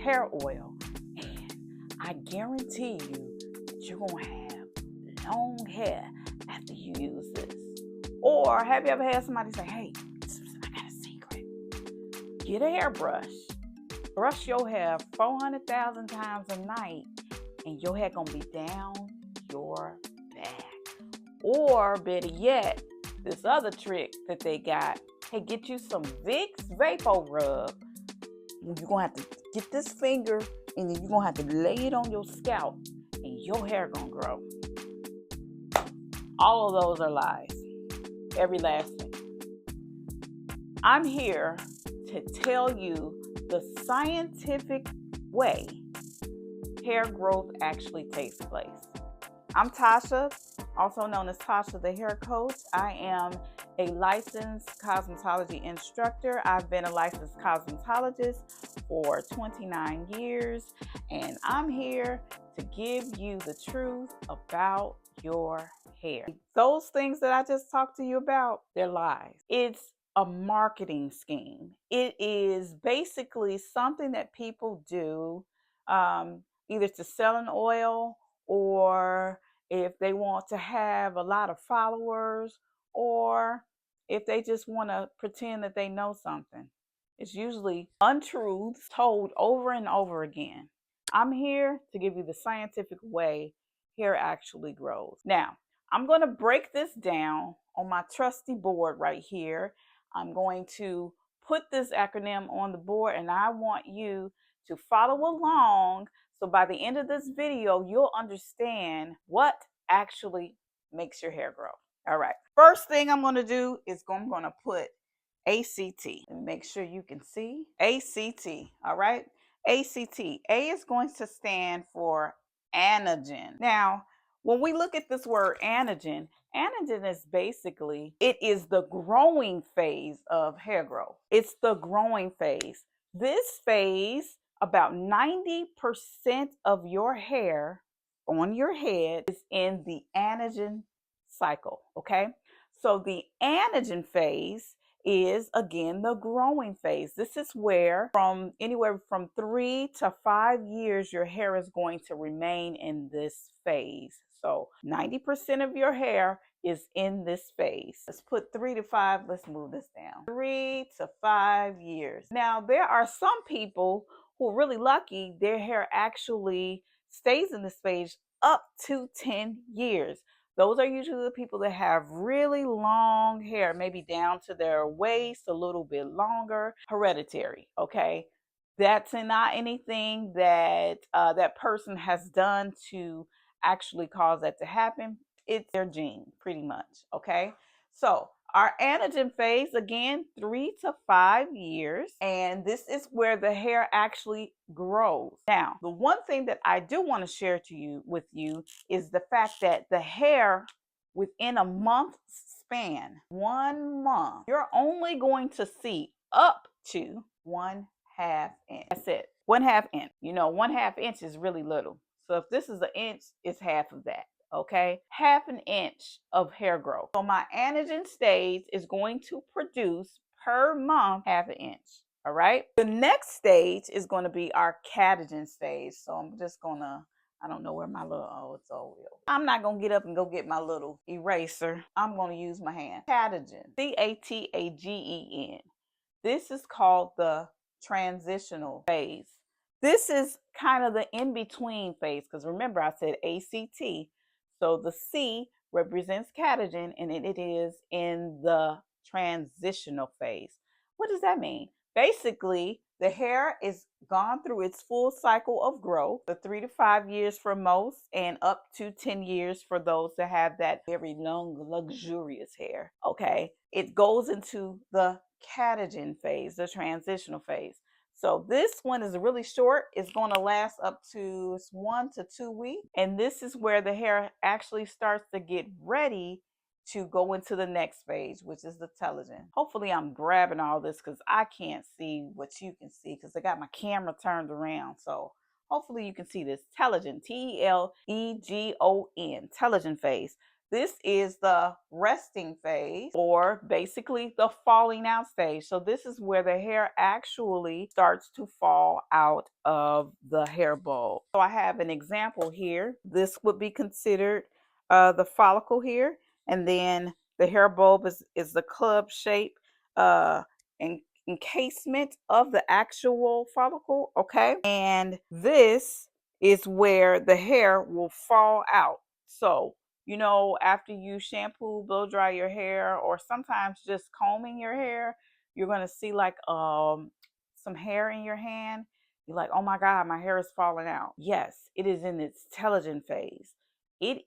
hair oil, and I guarantee you that you're going to have long hair after you use this. Or have you ever had somebody say, hey, I got a secret. Get a hairbrush, brush your hair 400,000 times a night, and your hair going to be down your back. Or better yet, this other trick that they got, hey, get you some Vicks Vapor Rub. You're going to have to get this finger and then you're going to have to lay it on your scalp and your hair going to grow. All of those are lies. Every last thing. I'm here to tell you the scientific way hair growth actually takes place. I'm Tasha, also known as Tasha the Hair Coach. I am a licensed cosmetology instructor. I've been a licensed cosmetologist for 29 years, and I'm here to give you the truth about your hair. Those things that I just talked to you about, they're lies. It's a marketing scheme. It is basically something that people do either to sell an oil, or if they want to have a lot of followers, or if they just want to pretend that they know something. It's usually untruths told over and over again. I'm here to give you the scientific way hair actually grows. Now, I'm going to break this down on my trusty board right here. I'm going to put this acronym on the board, and I want you to follow along. So by the end of this video, you'll understand what actually makes your hair grow. All right. First thing I'm going to do is I'm going to put ACT. And make sure you can see ACT. All right. ACT. A is going to stand for anagen. Now, when we look at this word anagen, anagen is basically, it is the growing phase of hair growth. It's the growing phase. This phase, about 90% of your hair on your head is in the anagen cycle, okay? So the anagen phase is, again, the growing phase. This is where from anywhere from 3 to 5 years, your hair is going to remain in this phase. So 90% of your hair is in this phase. Let's put 3 to 5. Let's move this down. 3 to 5 years. Now, there are some people who are really lucky. Their hair actually stays in this phase up to 10 years. Those are usually the people that have really long hair, maybe down to their waist, a little bit longer, hereditary, okay? That's not anything that that person has done to actually cause that to happen. It's their gene, pretty much, okay? So our anagen phase, again, 3 to 5 years, and this is where the hair actually grows. Now, the one thing that I do want to share with you is the fact that the hair within a month span, 1 month, you're only going to see up to 1/2 inch. That's it, 1/2 inch. You know, 1/2 inch is really little. So if this is an inch, it's half of that. Okay, 1/2 inch of hair growth. So my anagen stage is going to produce per month 1/2 inch. All right. The next stage is going to be our catagen stage. So I'm just gonna, I don't know where my little, oh, it's all real. I'm not gonna get up and go get my little eraser. I'm gonna use my hand. Catagen, Catagen. This is called the transitional phase. This is kind of the in-between phase, because remember I said ACT. So the C represents catagen, and it is in the transitional phase. What does that mean? Basically, the hair is gone through its full cycle of growth, the 3 to 5 years for most, and up to 10 years for those that have that very long, luxurious hair. Okay, it goes into the catagen phase, the transitional phase. So this one is really short. It's going to last up to 1 to 2 weeks. And this is where the hair actually starts to get ready to go into the next phase, which is the telogen. Hopefully I'm grabbing all this because I can't see what you can see because I got my camera turned around. So hopefully you can see this telogen, Telegon, telogen phase. This is the resting phase, or basically the falling out stage. So this is where the hair actually starts to fall out of the hair bulb. So I have an example here. This would be considered the follicle here, and then the hair bulb is the club shape and encasement of the actual follicle, okay? And this is where the hair will fall out. So, you know, after you shampoo, blow dry your hair, or sometimes just combing your hair, you're going to see like some hair in your hand. You're like, oh my God, my hair is falling out. Yes, it is in its telogen phase. It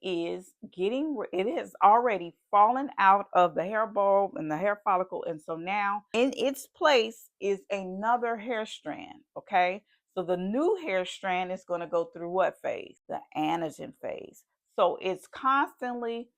has already fallen out of the hair bulb and the hair follicle. And so now in its place is another hair strand. Okay. So the new hair strand is going to go through what phase? The anagen phase. So it's constantly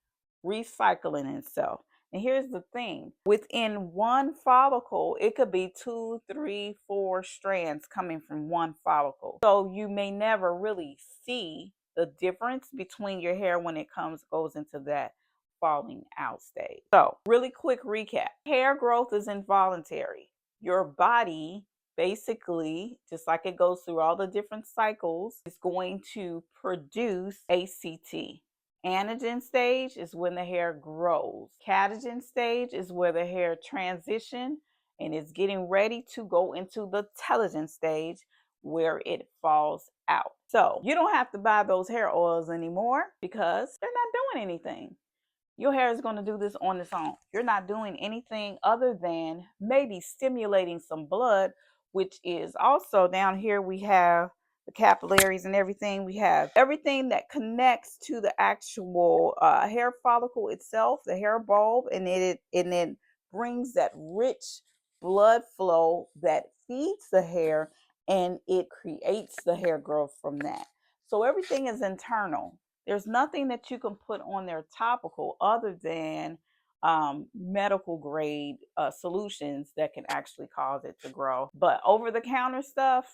recycling itself. And here's the thing, within one follicle, it could be 2, 3, 4 strands coming from one follicle. So you may never really see the difference between your hair when it goes into that falling out stage. So really quick recap. Hair growth is involuntary. Your body basically, just like it goes through all the different cycles, is going to produce ACT. Anagen stage is when the hair grows. Catagen stage is where the hair transition and is getting ready to go into the telogen stage where it falls out. So you don't have to buy those hair oils anymore because they're not doing anything. Your hair is going to do this on its own. You're not doing anything other than maybe stimulating some blood, which is also down here. We have the capillaries and everything. We have everything that connects to the actual hair follicle itself, the hair bulb, and it brings that rich blood flow that feeds the hair, and it creates the hair growth from that. So everything is internal. There's nothing that you can put on there topical other than medical grade solutions that can actually cause it to grow. But over the counter stuff,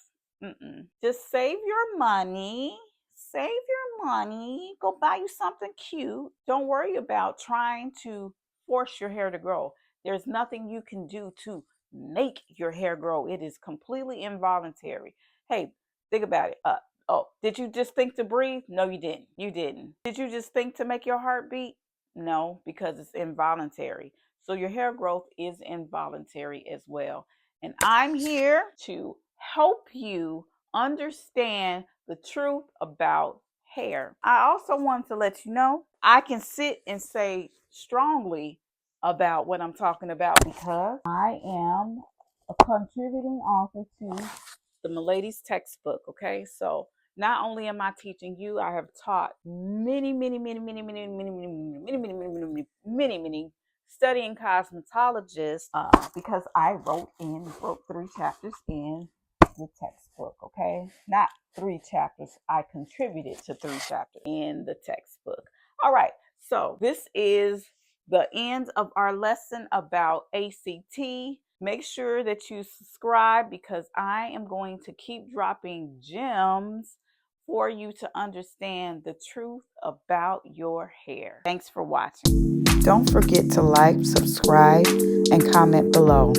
just save your money. Save your money. Go buy you something cute. Don't worry about trying to force your hair to grow. There's nothing you can do to make your hair grow. It is completely involuntary. Hey, think about it. Oh, did you just think to breathe? No, you didn't. You didn't. Did you just think to make your heart beat? No, because it's involuntary. So your hair growth is involuntary as well. And I'm here to help you understand the truth about hair. I also want to let you know I can sit and say strongly about what I'm talking about because I am a contributing author to the Milady's textbook. Okay, so not only am I teaching you, I have taught many studying cosmetologists because I wrote 3 chapters in the textbook. Okay, not 3 chapters. I contributed to 3 chapters in the textbook. All right, so this is the end of our lesson about ACT. Make sure that you subscribe because I am going to keep dropping gems for you to understand the truth about your hair. Thanks for watching. Don't forget to like, subscribe, and comment below.